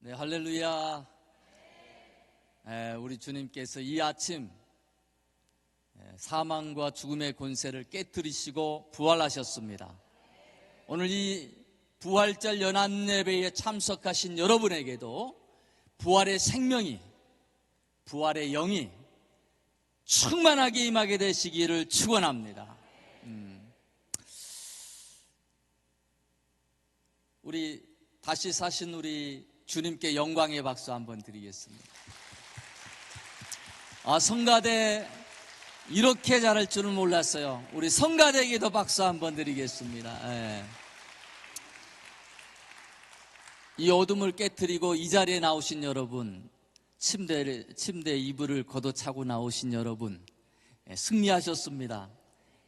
네, 할렐루야. 우리 주님께서 이 아침 사망과 죽음의 권세를 깨뜨리시고 부활하셨습니다. 오늘 이 부활절 연한 예배에 참석하신 여러분에게도 부활의 생명이, 부활의 영이 충만하게 임하게 되시기를 축원합니다. 우리 다시 사신 우리 주님께 영광의 박수 한번 드리겠습니다. 성가대 이렇게 잘할 줄은 몰랐어요. 우리 성가대에게도 박수 한번 드리겠습니다. 이 어둠을 깨트리고 이 자리에 나오신 여러분, 침대 이불을 걷어차고 나오신 여러분, 승리하셨습니다.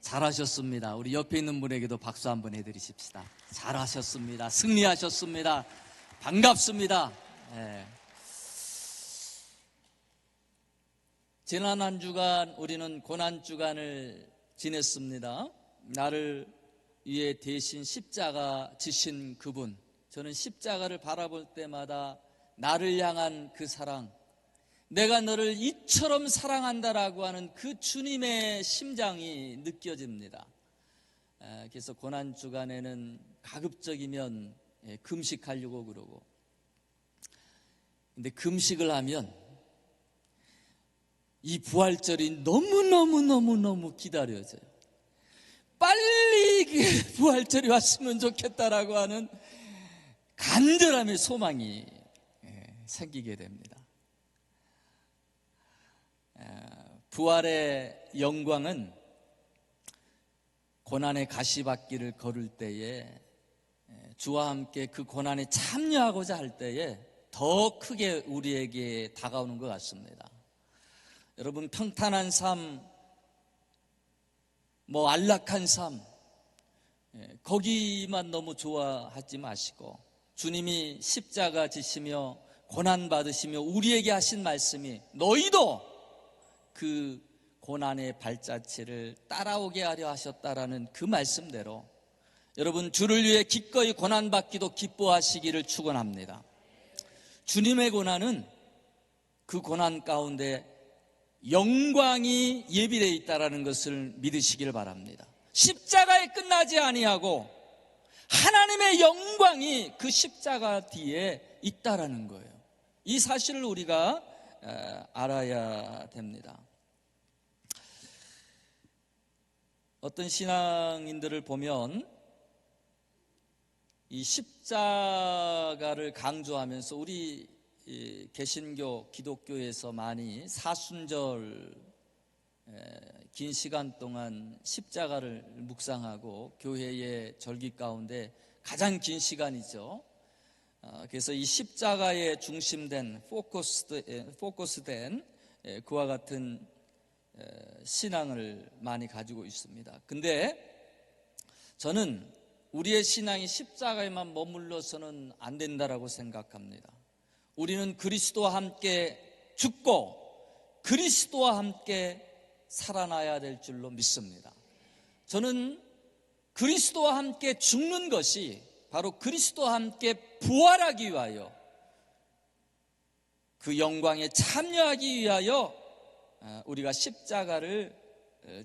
잘하셨습니다. 우리 옆에 있는 분에게도 박수 한번 해드리십시다. 잘하셨습니다. 승리하셨습니다. 반갑습니다. 지난 한 주간 우리는 고난주간을 지냈습니다. 나를 위해 대신 십자가 지신 그분, 저는 십자가를 바라볼 때마다 나를 향한 그 사랑, 내가 너를 이처럼 사랑한다라고 하는 그 주님의 심장이 느껴집니다. 그래서 고난주간에는 가급적이면 금식하려고 그러고, 근데 금식을 하면 이 부활절이 너무 기다려져요. 빨리 부활절이 왔으면 좋겠다라고 하는 간절함의 소망이 생기게 됩니다. 부활의 영광은 고난의 가시밭길을 걸을 때에, 주와 함께 그 고난에 참여하고자 할 때에 더 크게 우리에게 다가오는 것 같습니다. 여러분, 평탄한 삶, 안락한 삶, 거기만 너무 좋아하지 마시고, 주님이 십자가 지시며 고난 받으시며 우리에게 하신 말씀이 너희도 그 고난의 발자취를 따라오게 하려 하셨다라는 그 말씀대로 여러분, 주를 위해 기꺼이 고난받기도 기뻐하시기를 축원합니다. 주님의 고난은 그 고난 가운데 영광이 예비되어 있다는 것을 믿으시길 바랍니다. 십자가에 끝나지 아니하고 하나님의 영광이 그 십자가 뒤에 있다는 거예요. 이 사실을 우리가 알아야 됩니다. 어떤 신앙인들을 보면 이 십자가를 강조하면서 우리 개신교, 기독교에서 많이 사순절 긴 시간 동안 십자가를 묵상하고 교회의 절기 가운데 가장 긴 시간이죠. 그래서 이 십자가에 중심된 포커스된 그와 같은 신앙을 많이 가지고 있습니다. 근데 저는 우리의 신앙이 십자가에만 머물러서는 안 된다라고 생각합니다. 우리는 그리스도와 함께 죽고 그리스도와 함께 살아나야 될 줄로 믿습니다. 저는 그리스도와 함께 죽는 것이 바로 그리스도와 함께 부활하기 위하여, 그 영광에 참여하기 위하여 우리가 십자가를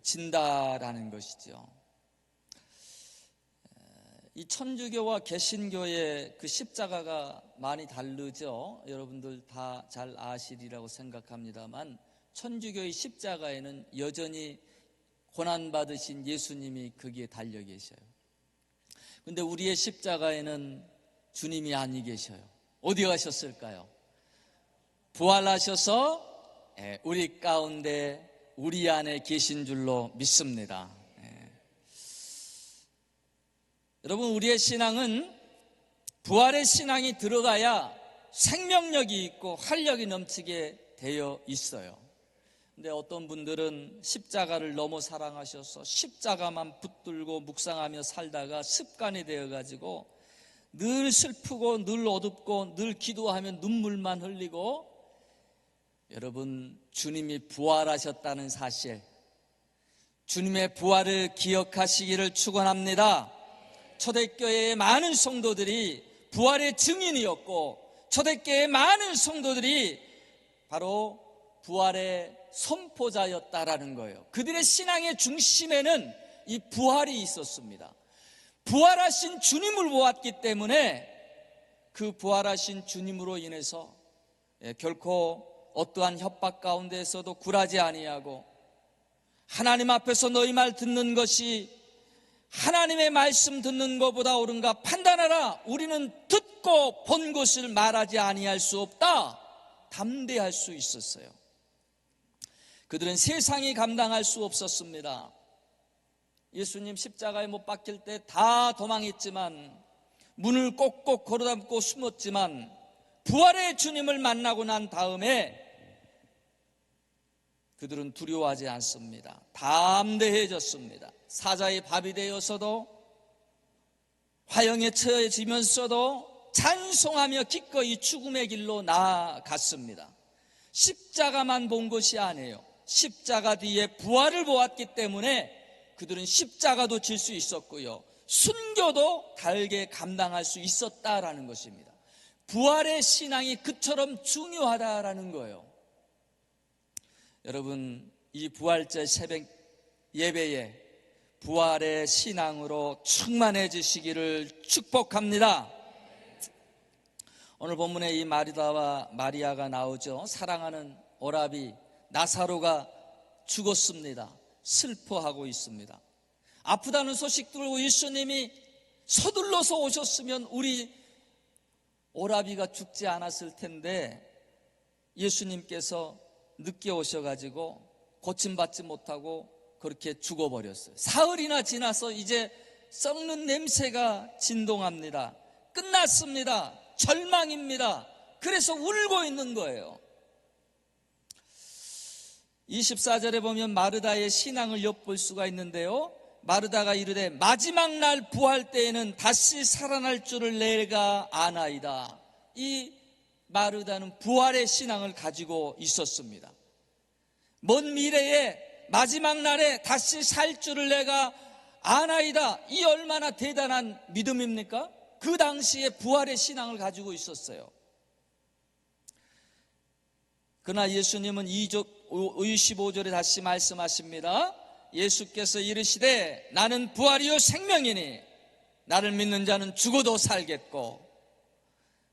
진다라는 것이죠. 이 천주교와 개신교의 그 십자가가 많이 다르죠. 여러분들 다 잘 아시리라고 생각합니다만, 천주교의 십자가에는 여전히 고난받으신 예수님이 거기에 달려 계셔요. 그런데 우리의 십자가에는 주님이 아니 계셔요. 어디 가셨을까요? 부활하셔서 우리 가운데, 우리 안에 계신 줄로 믿습니다. 여러분, 우리의 신앙은 부활의 신앙이 들어가야 생명력이 있고 활력이 넘치게 되어 있어요. 근데 어떤 분들은 십자가를 너무 사랑하셔서 십자가만 붙들고 묵상하며 살다가 습관이 되어가지고 늘 슬프고 늘 어둡고 늘 기도하면 눈물만 흘리고, 여러분, 주님이 부활하셨다는 사실, 주님의 부활을 기억하시기를 축원합니다. 초대교회의 많은 성도들이 부활의 증인이었고 초대교회의 많은 성도들이 바로 부활의 선포자였다라는 거예요. 그들의 신앙의 중심에는 이 부활이 있었습니다. 부활하신 주님을 보았기 때문에 그 부활하신 주님으로 인해서 결코 어떠한 협박 가운데에서도 굴하지 아니하고, 하나님 앞에서 너희 말 듣는 것이 하나님의 말씀 듣는 것보다 옳은가 판단하라. 우리는 듣고 본 것을 말하지 아니할 수 없다. 담대할 수 있었어요. 그들은 세상이 감당할 수 없었습니다. 예수님 십자가에 못 박힐 때 다 도망했지만, 문을 꼭꼭 걸어담고 숨었지만, 부활의 주님을 만나고 난 다음에 그들은 두려워하지 않습니다. 담대해졌습니다. 사자의 밥이 되어서도, 화형에 처해지면서도 찬송하며 기꺼이 죽음의 길로 나아갔습니다. 십자가만 본 것이 아니에요. 십자가 뒤에 부활을 보았기 때문에 그들은 십자가도 질 수 있었고요, 순교도 달게 감당할 수 있었다라는 것입니다. 부활의 신앙이 그처럼 중요하다라는 거예요. 여러분, 이 부활절 새벽 예배에 부활의 신앙으로 충만해지시기를 축복합니다. 오늘 본문에 이 마르다와 마리아가 나오죠. 사랑하는 오라비 나사로가 죽었습니다. 슬퍼하고 있습니다. 아프다는 소식 들고 예수님이 서둘러서 오셨으면 우리 오라비가 죽지 않았을 텐데, 예수님께서 늦게 오셔가지고 고침받지 못하고 그렇게 죽어버렸어요. 사흘이나 지나서 이제 썩는 냄새가 진동합니다. 끝났습니다. 절망입니다. 그래서 울고 있는 거예요. 24절에 보면 마르다의 신앙을 엿볼 수가 있는데요, 마르다가 이르되 마지막 날 부활 때에는 다시 살아날 줄을 내가 아나이다. 이 마르다는 부활의 신앙을 가지고 있었습니다. 먼 미래에 마지막 날에 다시 살 줄을 내가 아나이다. 이 얼마나 대단한 믿음입니까? 그 당시에 부활의 신앙을 가지고 있었어요. 그러나 예수님은 25절에 다시 말씀하십니다. 예수께서 이르시되 나는 부활이요 생명이니 나를 믿는 자는 죽어도 살겠고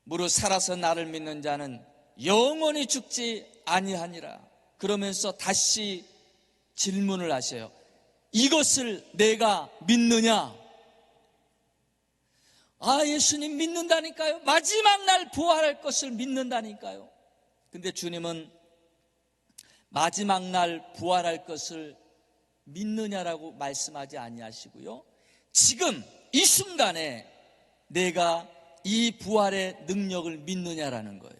무릇 살아서 나를 믿는 자는 영원히 죽지 아니하니라. 그러면서 다시 질문을 하셔요. 이것을 내가 믿느냐? 예수님 믿는다니까요. 마지막 날 부활할 것을 믿는다니까요. 근데 주님은 마지막 날 부활할 것을 믿느냐라고 말씀하지 아니하시고요, 지금 이 순간에 내가 이 부활의 능력을 믿느냐라는 거예요.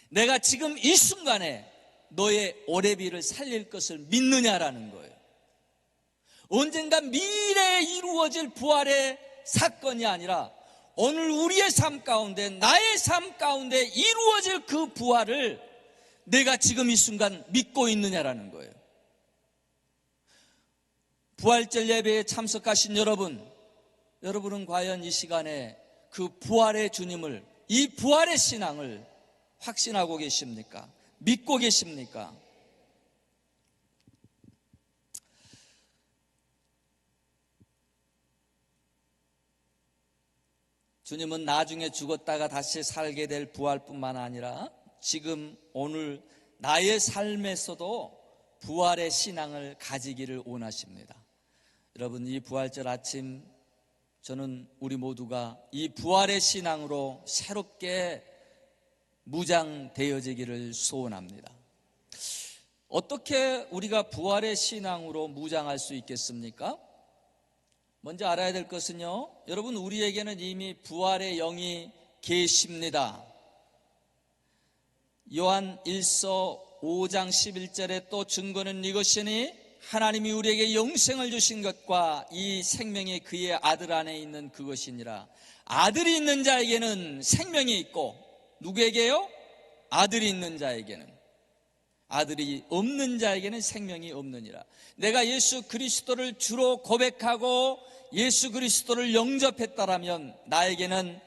내가 지금 이 순간에 너의 오레비를 살릴 것을 믿느냐라는 거예요. 언젠가 미래에 이루어질 부활의 사건이 아니라 오늘 우리의 삶 가운데, 나의 삶 가운데 이루어질 그 부활을 내가 지금 이 순간 믿고 있느냐라는 거예요. 부활절 예배에 참석하신 여러분은 과연 이 시간에 그 부활의 주님을, 이 부활의 신앙을 확신하고 계십니까? 믿고 계십니까? 주님은 나중에 죽었다가 다시 살게 될 부활뿐만 아니라 지금 오늘 나의 삶에서도 부활의 신앙을 가지기를 원하십니다. 여러분, 이 부활절 아침 저는 우리 모두가 이 부활의 신앙으로 새롭게 무장되어지기를 소원합니다. 어떻게 우리가 부활의 신앙으로 무장할 수 있겠습니까? 먼저 알아야 될 것은요, 여러분, 우리에게는 이미 부활의 영이 계십니다. 요한 1서 5장 11절에 또 증거는 이것이니 하나님이 우리에게 영생을 주신 것과 이 생명이 그의 아들 안에 있는 그것이니라. 아들이 있는 자에게는 생명이 있고, 누구에게요? 아들이 있는 자에게는. 아들이 없는 자에게는 생명이 없느니라. 내가 예수 그리스도를 주로 고백하고 예수 그리스도를 영접했다라면 나에게는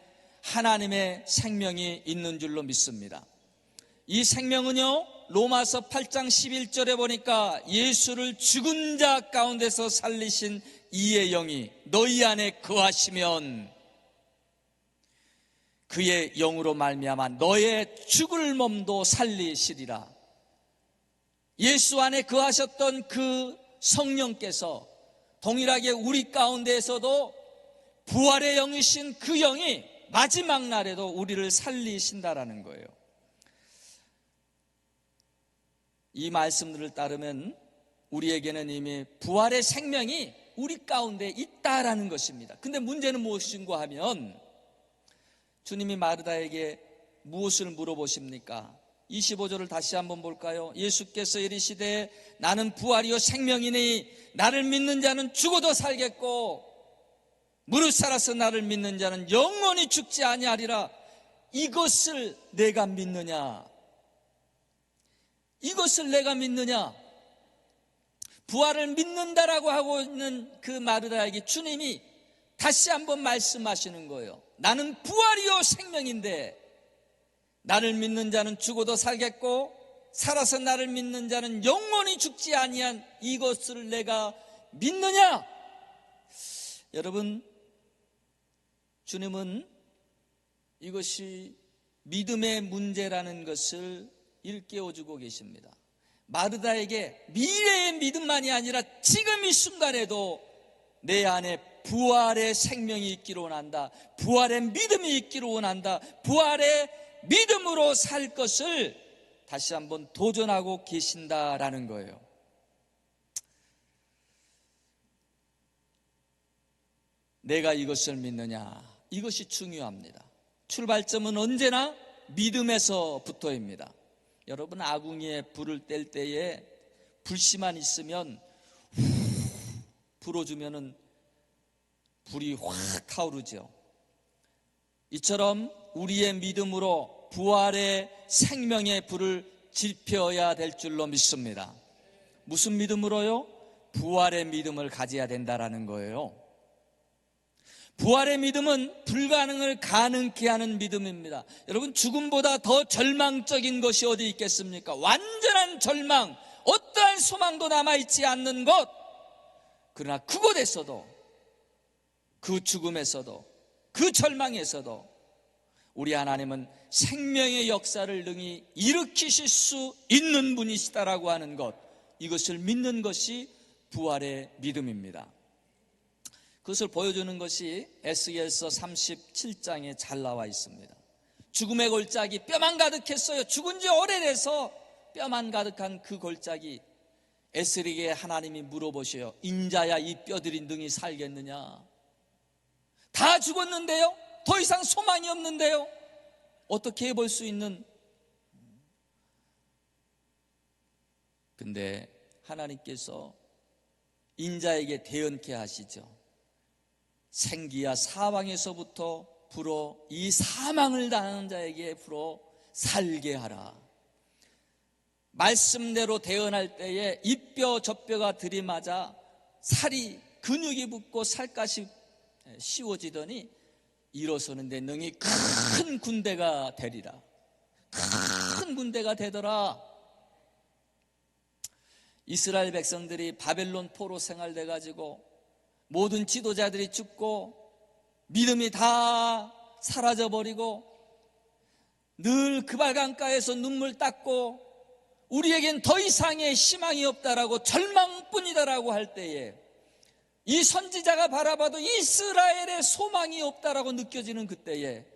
하나님의 생명이 있는 줄로 믿습니다. 이 생명은요, 로마서 8장 11절에 보니까 예수를 죽은 자 가운데서 살리신 이의 영이 너희 안에 거하시면 그의 영으로 말미암아 너의 죽을 몸도 살리시리라. 예수 안에 거하셨던 그 성령께서 동일하게 우리 가운데에서도 부활의 영이신 그 영이 마지막 날에도 우리를 살리신다라는 거예요. 이 말씀들을 따르면 우리에게는 이미 부활의 생명이 우리 가운데 있다라는 것입니다. 근데 문제는 무엇인가 하면 주님이 마르다에게 무엇을 물어보십니까? 25절을 다시 한번 볼까요? 예수께서 이르시되 나는 부활이요 생명이니 나를 믿는 자는 죽어도 살겠고 무릇 살아서 나를 믿는 자는 영원히 죽지 아니하리라. 이것을 내가 믿느냐? 이것을 내가 믿느냐? 부활을 믿는다라고 하고 있는 그 마르다에게 주님이 다시 한번 말씀하시는 거예요. 나는 부활이요 생명인데 나를 믿는 자는 죽어도 살겠고 살아서 나를 믿는 자는 영원히 죽지 아니한 이것을 내가 믿느냐? 여러분, 주님은 이것이 믿음의 문제라는 것을 일깨워주고 계십니다. 마르다에게 미래의 믿음만이 아니라 지금 이 순간에도 내 안에 부활의 생명이 있기를 원한다. 부활의 믿음이 있기를 원한다. 부활의 믿음으로 살 것을 다시 한번 도전하고 계신다라는 거예요. 내가 이것을 믿느냐? 이것이 중요합니다. 출발점은 언제나 믿음에서부터입니다. 여러분, 아궁이에 불을 뗄 때에 불씨만 있으면 불어주면은 불이 확 타오르죠. 이처럼 우리의 믿음으로 부활의 생명의 불을 지펴야 될 줄로 믿습니다. 무슨 믿음으로요? 부활의 믿음을 가져야 된다라는 거예요. 부활의 믿음은 불가능을 가능케 하는 믿음입니다. 여러분, 죽음보다 더 절망적인 것이 어디 있겠습니까? 완전한 절망, 어떠한 소망도 남아있지 않는 것. 그러나 그곳에서도, 그 죽음에서도, 그 절망에서도 우리 하나님은 생명의 역사를 능히 일으키실 수 있는 분이시다라고 하는 것, 이것을 믿는 것이 부활의 믿음입니다. 그것을 보여주는 것이 에스겔서 37장에 잘 나와 있습니다. 죽음의 골짜기, 뼈만 가득했어요. 죽은 지 오래돼서 뼈만 가득한 그 골짜기, 에스겔에게 하나님이 물어보셔요. 인자야, 이 뼈들이 능히 살겠느냐? 다 죽었는데요? 더 이상 소망이 없는데요? 어떻게 해볼 수 있는? 근데 하나님께서 인자에게 대언케 하시죠. 생기야 사방에서부터 불어 이 사망을 당한 자에게 불어 살게 하라. 말씀대로 대언할 때에 이 뼈 저 뼈가 들이맞아 살이 근육이 붙고 살갗이 씌워지더니 일어서는데 능히 큰 군대가 되리라. 큰 군대가 되더라. 이스라엘 백성들이 바벨론 포로 생활돼 가지고 모든 지도자들이 죽고 믿음이 다 사라져버리고 늘 그발강가에서 눈물 닦고 우리에겐 더 이상의 희망이 없다라고 절망뿐이다라고 할 때에 이 선지자가 바라봐도 이스라엘의 소망이 없다라고 느껴지는 그때에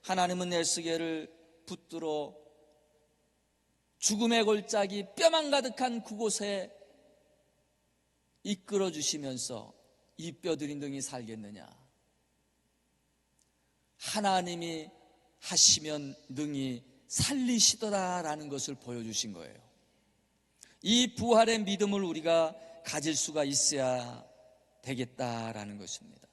하나님은 에스겔을 붙들어 죽음의 골짜기 뼈만 가득한 그곳에 이끌어 주시면서 이 뼈들이 능히 살겠느냐? 하나님이 하시면 능히 살리시더라라는 것을 보여주신 거예요. 이 부활의 믿음을 우리가 가질 수가 있어야 되겠다라는 것입니다.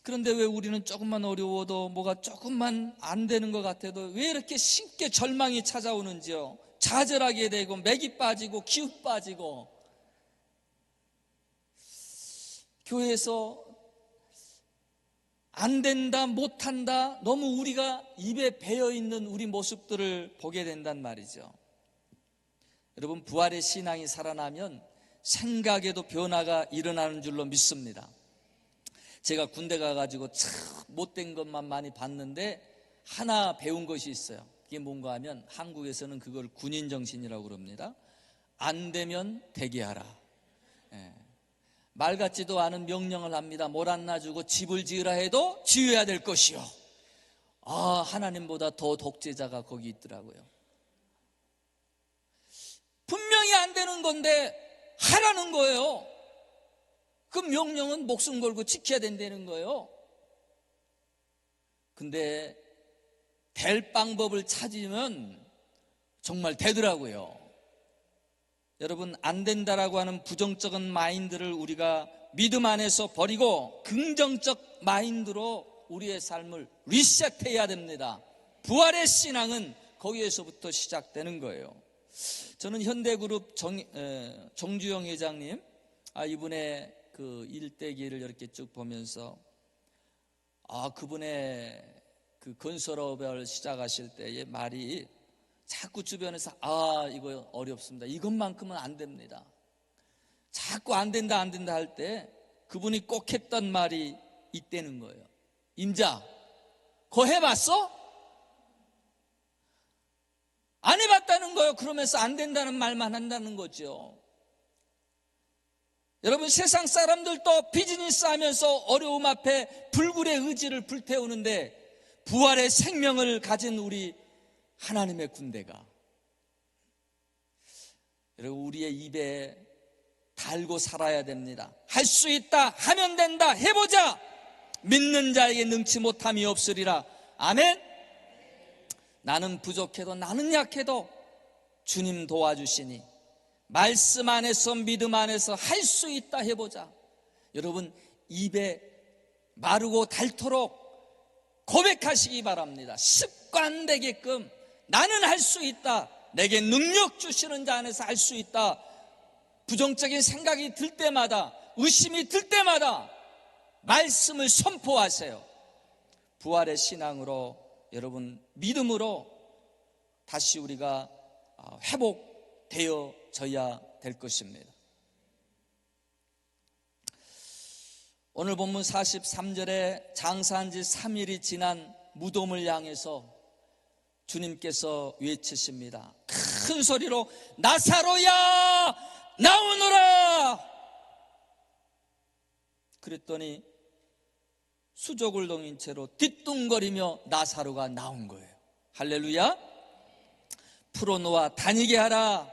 그런데 왜 우리는 조금만 어려워도 뭐가 조금만 안 되는 것 같아도 왜 이렇게 쉽게 절망이 찾아오는지요? 좌절하게 되고 맥이 빠지고 기운 빠지고 교회에서 안 된다, 못한다, 너무 우리가 입에 배어있는 우리 모습들을 보게 된단 말이죠. 여러분, 부활의 신앙이 살아나면 생각에도 변화가 일어나는 줄로 믿습니다. 제가 군대 가가지고 참 못된 것만 많이 봤는데 하나 배운 것이 있어요. 그게 뭔가 하면 한국에서는 그걸 군인정신이라고 그럽니다. 안 되면 되게 하라. 말 같지도 않은 명령을 합니다. 뭘 안 놔주고 집을 지으라 해도 지어야 될 것이요. 하나님보다 더 독재자가 거기 있더라고요. 분명히 안 되는 건데 하라는 거예요. 그 명령은 목숨 걸고 지켜야 된다는 거예요. 근데 될 방법을 찾으면 정말 되더라고요. 여러분, 안 된다라고 하는 부정적인 마인드를 우리가 믿음 안에서 버리고 긍정적 마인드로 우리의 삶을 리셋해야 됩니다. 부활의 신앙은 거기에서부터 시작되는 거예요. 저는 현대그룹 정주영 회장님, 이분의 그 일대기를 이렇게 쭉 보면서 그분의 그 건설업을 시작하실 때의 말이 자꾸 주변에서 이거 어렵습니다, 이것만큼은 안 됩니다, 자꾸 안 된다 할 때 그분이 꼭 했던 말이 있다는 거예요. 임자, 그거 해봤어? 안 해봤다는 거예요. 그러면서 안 된다는 말만 한다는 거죠. 여러분, 세상 사람들도 비즈니스 하면서 어려움 앞에 불굴의 의지를 불태우는데 부활의 생명을 가진 우리 하나님의 군대가, 여러분, 우리의 입에 달고 살아야 됩니다. 할 수 있다, 하면 된다, 해보자. 믿는 자에게 능치 못함이 없으리라. 아멘. 나는 부족해도, 나는 약해도 주님 도와주시니 말씀 안에서, 믿음 안에서 할 수 있다, 해보자. 여러분, 입에 마르고 닳도록 고백하시기 바랍니다. 습관되게끔 나는 할 수 있다, 내게 능력 주시는 자 안에서 할 수 있다. 부정적인 생각이 들 때마다, 의심이 들 때마다 말씀을 선포하세요. 부활의 신앙으로, 여러분, 믿음으로 다시 우리가 회복되어져야 될 것입니다. 오늘 본문 43절에 장사한 지 3일이 지난 무덤을 향해서 주님께서 외치십니다. 큰 소리로 나사로야 나오너라. 그랬더니 수족을 동인 채로 뒤뚱거리며 나사로가 나온 거예요. 할렐루야. 풀어놓아 다니게 하라.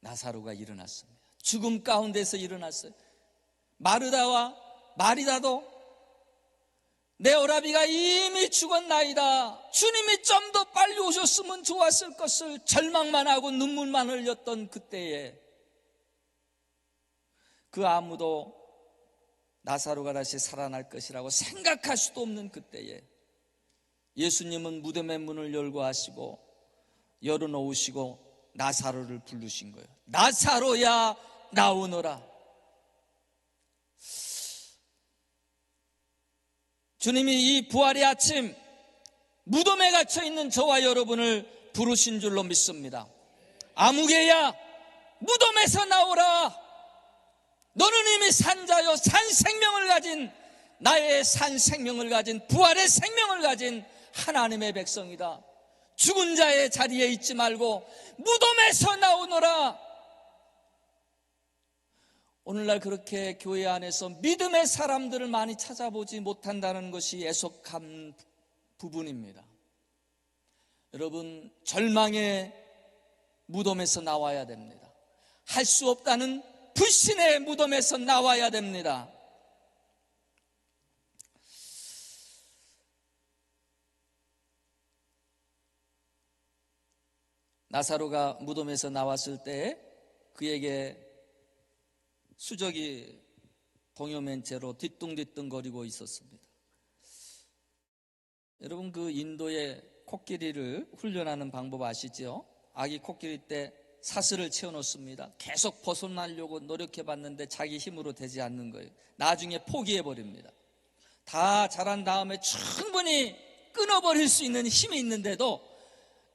나사로가 일어났습니다. 죽음 가운데서 일어났어요. 마리다도 내 오라비가 이미 죽었나이다, 주님이 좀 더 빨리 오셨으면 좋았을 것을 절망만 하고 눈물만 흘렸던 그때에, 그 아무도 나사로가 다시 살아날 것이라고 생각할 수도 없는 그때에 예수님은 무덤의 문을 열고 하시고 열어놓으시고 나사로를 부르신 거예요. 나사로야 나오너라. 주님이 이 부활의 아침 무덤에 갇혀있는 저와 여러분을 부르신 줄로 믿습니다. 아무개야 무덤에서 나오라. 너는 이미 산 자요, 산 생명을 가진, 나의 산 생명을 가진, 부활의 생명을 가진 하나님의 백성이다. 죽은 자의 자리에 있지 말고 무덤에서 나오너라. 오늘날 그렇게 교회 안에서 믿음의 사람들을 많이 찾아보지 못한다는 것이 애석한 부분입니다. 여러분, 절망의 무덤에서 나와야 됩니다. 할 수 없다는 불신의 무덤에서 나와야 됩니다. 나사로가 무덤에서 나왔을 때 그에게 수적이 동요맨 채로 뒤뚱뒤뚱거리고 있었습니다. 여러분, 그 인도의 코끼리를 훈련하는 방법 아시죠? 아기 코끼리 때 사슬을 채워놓습니다. 계속 벗어나려고 노력해봤는데 자기 힘으로 되지 않는 거예요. 나중에 포기해버립니다. 다 자란 다음에 충분히 끊어버릴 수 있는 힘이 있는데도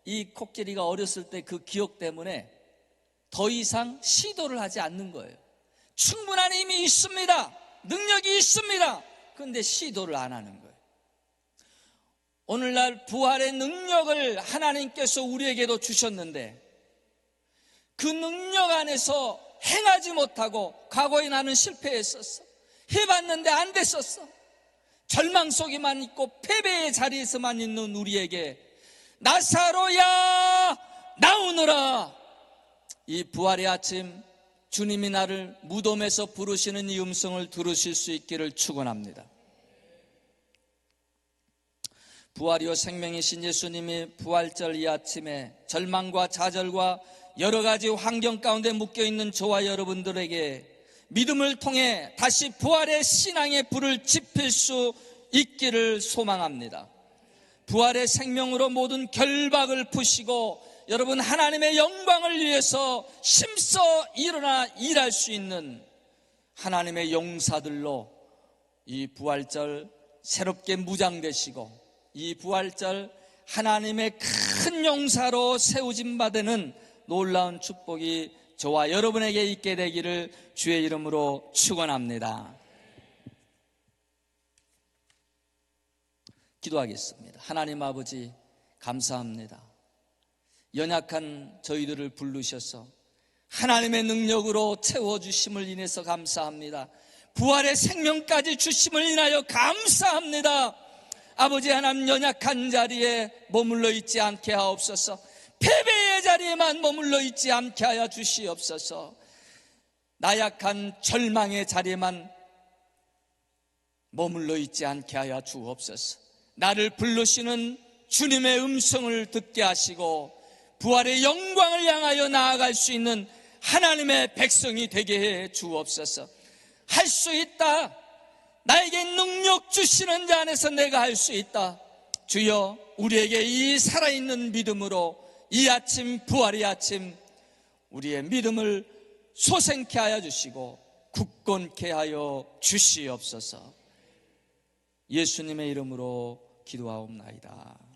이 코끼리가 어렸을 때 그 기억 때문에 더 이상 시도를 하지 않는 거예요. 충분한 힘이 있습니다. 능력이 있습니다. 그런데 시도를 안 하는 거예요. 오늘날 부활의 능력을 하나님께서 우리에게도 주셨는데 그 능력 안에서 행하지 못하고 과거에 나는 실패했었어. 해봤는데 안 됐었어. 절망 속에만 있고 패배의 자리에서만 있는 우리에게 나사로야 나오너라. 이 부활의 아침 주님이 나를 무덤에서 부르시는 이 음성을 들으실 수 있기를 축원합니다. 부활이요 생명이신 예수님이 부활절 이 아침에 절망과 좌절과 여러 가지 환경 가운데 묶여있는 저와 여러분들에게 믿음을 통해 다시 부활의 신앙의 불을 지필 수 있기를 소망합니다. 부활의 생명으로 모든 결박을 푸시고 여러분 하나님의 영광을 위해서 힘써 일어나 일할 수 있는 하나님의 용사들로 이 부활절 새롭게 무장되시고 이 부활절 하나님의 큰 용사로 세우짐 받는 놀라운 축복이 저와 여러분에게 있게 되기를 주의 이름으로 축원합니다. 기도하겠습니다. 하나님 아버지 감사합니다. 연약한 저희들을 부르셔서 하나님의 능력으로 채워주심을 인해서 감사합니다. 부활의 생명까지 주심을 인하여 감사합니다. 아버지 하나님 연약한 자리에 머물러 있지 않게 하옵소서. 패배의 자리에만 머물러 있지 않게 하여 주시옵소서. 나약한 절망의 자리에만 머물러 있지 않게 하여 주옵소서. 나를 부르시는 주님의 음성을 듣게 하시고 부활의 영광을 향하여 나아갈 수 있는 하나님의 백성이 되게 해 주옵소서. 할 수 있다. 나에게 능력 주시는 자 안에서 내가 할 수 있다. 주여 우리에게 이 살아있는 믿음으로 이 아침 부활의 아침 우리의 믿음을 솟생케 하여 주시고 굳건케 하여 주시옵소서. 예수님의 이름으로 기도하옵나이다.